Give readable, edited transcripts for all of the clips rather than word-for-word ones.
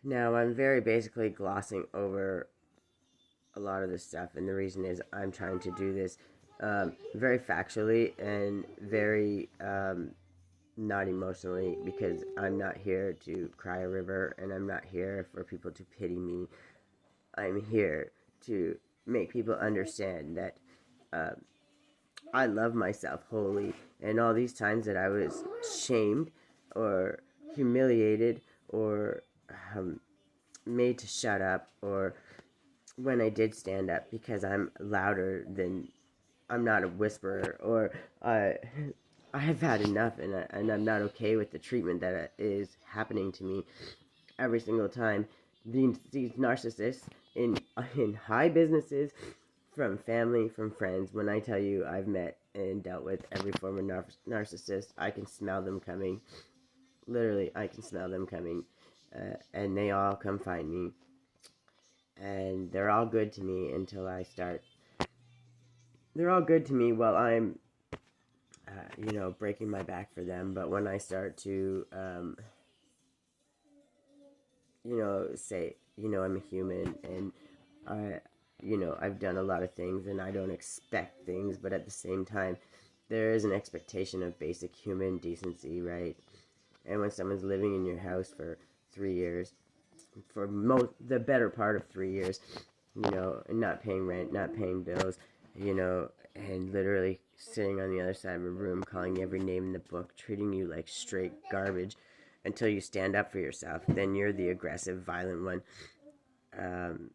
Now, I'm very basically glossing over a lot of this stuff, and the reason is I'm trying to do this very factually and very not emotionally, because I'm not here to cry a river and I'm not here for people to pity me. I'm here to make people understand that uh, I love myself wholly, and all these times that I was shamed or humiliated or um, made to shut up, or when I did stand up because I'm louder than, I'm not a whisperer, or I have had enough, and I'm not okay with the treatment that is happening to me every single time. These narcissists in high businesses, from family, from friends. When I tell you I've met and dealt with every form of narcissist, I can smell them coming. Literally, I can smell them coming, and they all come find me, and they're all good to me until I start. They're all good to me while I'm, breaking my back for them. But when I start to, say, I'm a human, and I, I've done a lot of things and I don't expect things, but at the same time, there is an expectation of basic human decency, right? And when someone's living in your house for 3 years, for the better part of 3 years, and not paying rent, not paying bills, and literally sitting on the other side of a room, calling you every name in the book, treating you like straight garbage until you stand up for yourself, then you're the aggressive, violent one. Um,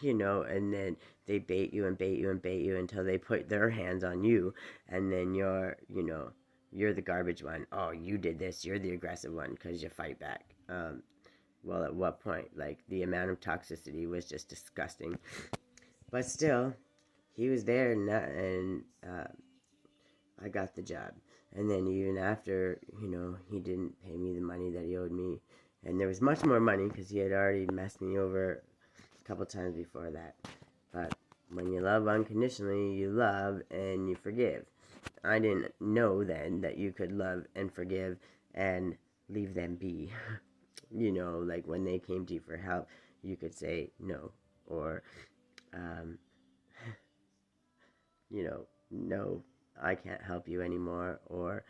and then they bait you and bait you and bait you until they put their hands on you, and then you're the garbage one. Oh, you did this. You're the aggressive one because you fight back. Well, at what point? Like, the amount of toxicity was just disgusting. But still, he was there, and I got the job. And then even after, he didn't pay me the money that he owed me. And there was much more money because he had already messed me over a couple times before that. But when you love unconditionally, you love and you forgive. I didn't know then that you could love and forgive and leave them be. Like when they came to you for help, you could say no, or, um, no, I can't help you anymore, or,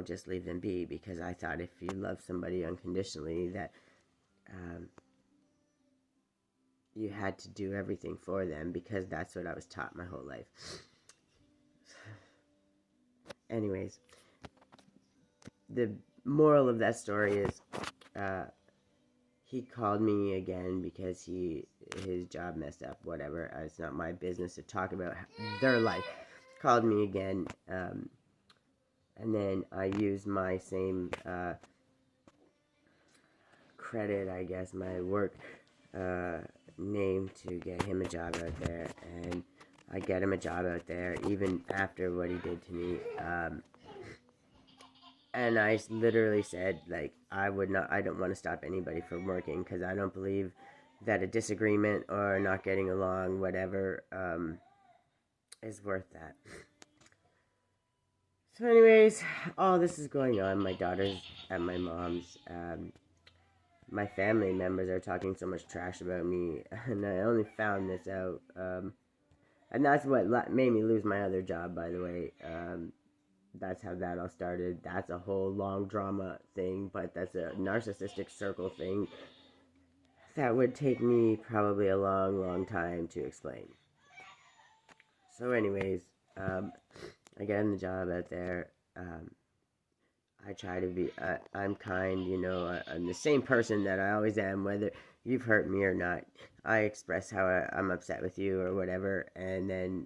just leave them be, because I thought if you love somebody unconditionally that um, you had to do everything for them, because that's what I was taught my whole life. Anyways, the moral of that story is uh, he called me again because his job messed up, whatever. It's not my business to talk about their life. Called me again, and then I used my same credit, I guess, my work uh, name to get him a job out there, and I get him a job out there even after what he did to me. And I literally said, like, I don't want to stop anybody from working, because I don't believe that a disagreement or not getting along, whatever, is worth that. So, anyways, all this is going on. My daughter's at my mom's. My family members are talking so much trash about me, and I only found this out. And that's what made me lose my other job, by the way. That's how that all started. That's a whole long drama thing, but that's a narcissistic circle thing that would take me probably a long, long time to explain. So, anyways, I get in the job out there. I try to be, I'm kind, I'm the same person that I always am, whether you've hurt me or not. I express how I'm upset with you or whatever, and then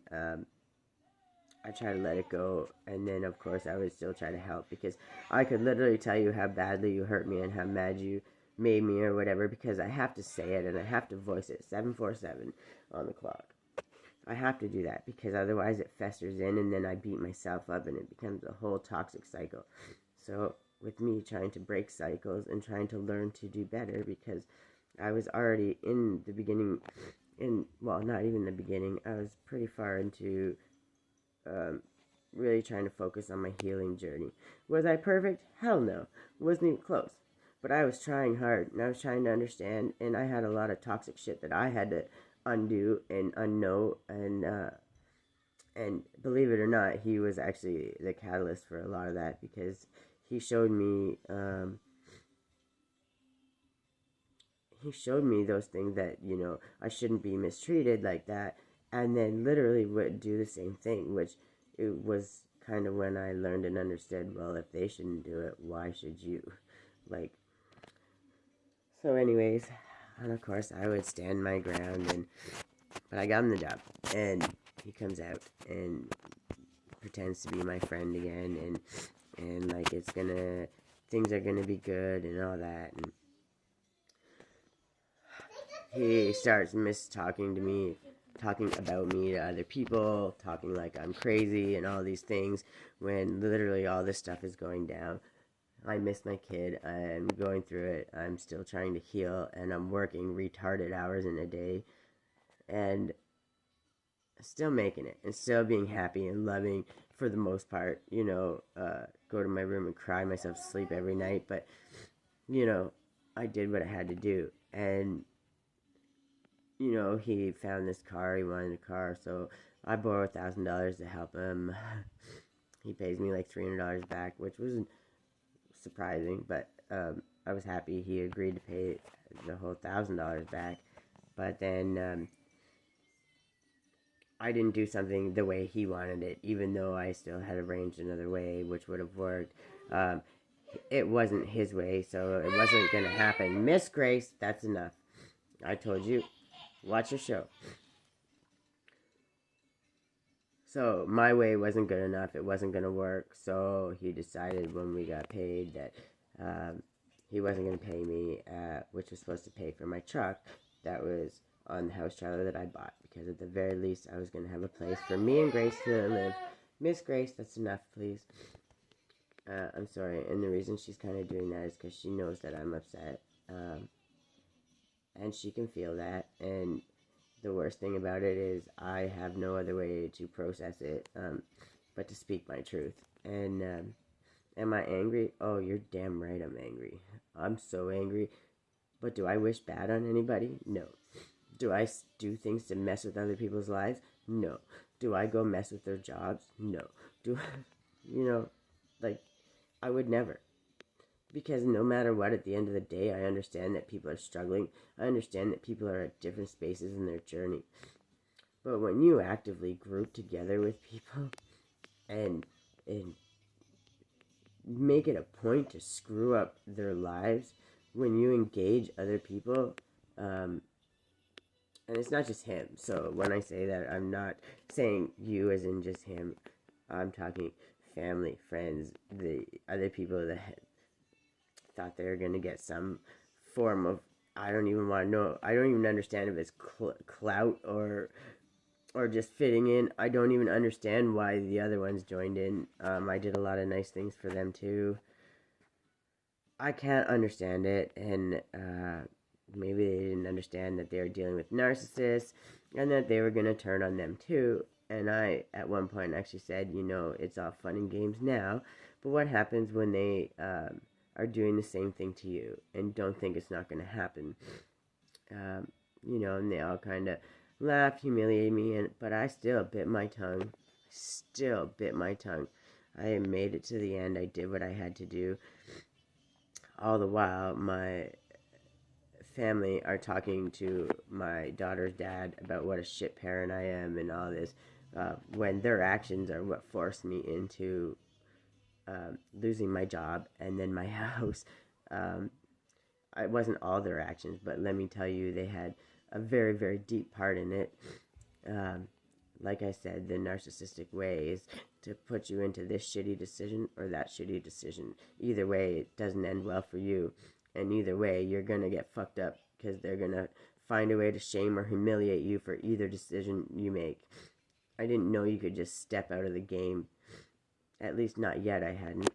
I try to let it go, and then of course I would still try to help, because I could literally tell you how badly you hurt me and how mad you made me or whatever, because I have to say it and I have to voice it 747 on the clock. I have to do that, because otherwise it festers in, and then I beat myself up and it becomes a whole toxic cycle. So with me trying to break cycles and trying to learn to do better, because I was already in the beginning, not even the beginning, I was pretty far into um, really trying to focus on my healing journey. Was I perfect? Hell no. Wasn't even close. But I was trying hard, and I was trying to understand, and I had a lot of toxic shit that I had to undo and unknow, and believe it or not, he was actually the catalyst for a lot of that, because he showed me those things that, I shouldn't be mistreated like that, and then literally would do the same thing, which it was kind of when I learned and understood, well, if they shouldn't do it, why should you? Like, so anyways, and of course I would stand my ground, but I got him the job, and he comes out and pretends to be my friend again, and like things are gonna be good and all that, and he starts talking about me to other people, talking like I'm crazy and all these things, when literally all this stuff is going down. I miss my kid. I'm going through it. I'm still trying to heal, and I'm working retarded hours in a day, and still making it, and still being happy and loving for the most part. Go to my room and cry myself to sleep every night, but I did what I had to do, and he found this car. He wanted a car, so I borrowed $1,000 to help him. He pays me like $300 back, which was surprising, but I was happy he agreed to pay the whole $1,000 back. But then I didn't do something the way he wanted it, even though I still had arranged another way, which would have worked. It wasn't his way, so it wasn't going to happen. Miss Grace, that's enough. I told you. Watch your show. So my way wasn't good enough. It wasn't going to work. So he decided when we got paid that he wasn't going to pay me, which was supposed to pay for my truck that was on the house trailer that I bought. Because at the very least, I was going to have a place for me and Grace to live. Miss Grace, that's enough, please. I'm sorry. And the reason she's kind of doing that is because she knows that I'm upset. And she can feel that, and the worst thing about it is I have no other way to process it but to speak my truth. And am I angry? Oh, you're damn right I'm angry. I'm so angry. But do I wish bad on anybody? No. Do I do things to mess with other people's lives? No. Do I go mess with their jobs? No. Do I would never. Because no matter what, at the end of the day, I understand that people are struggling. I understand that people are at different spaces in their journey. But when you actively group together with people and make it a point to screw up their lives, when you engage other people, and it's not just him. So when I say that, I'm not saying you as in just him. I'm talking family, friends, the other people that thought they were going to get some form of, I don't even want to know, I don't even understand if it's clout or just fitting in. I don't even understand why the other ones joined in. I did a lot of nice things for them too. I can't understand it, and maybe they didn't understand that they were dealing with narcissists and that they were going to turn on them too. And I, at one point, actually said, it's all fun and games now, but what happens when they are doing the same thing to you and don't think it's not going to happen? And they all kind of laughed, humiliated me, but I still bit my tongue. I made it to the end. I did what I had to do. All the while, my family are talking to my daughter's dad about what a shit parent I am and all this, when their actions are what forced me into losing my job and then my house. It wasn't all their actions, but let me tell you, they had a very, very deep part in it. Like I said, the narcissistic way is to put you into this shitty decision or that shitty decision. Either way, it doesn't end well for you. And either way, you're going to get fucked up because they're going to find a way to shame or humiliate you for either decision you make. I didn't know you could just step out of the game. At least not yet, I hadn't.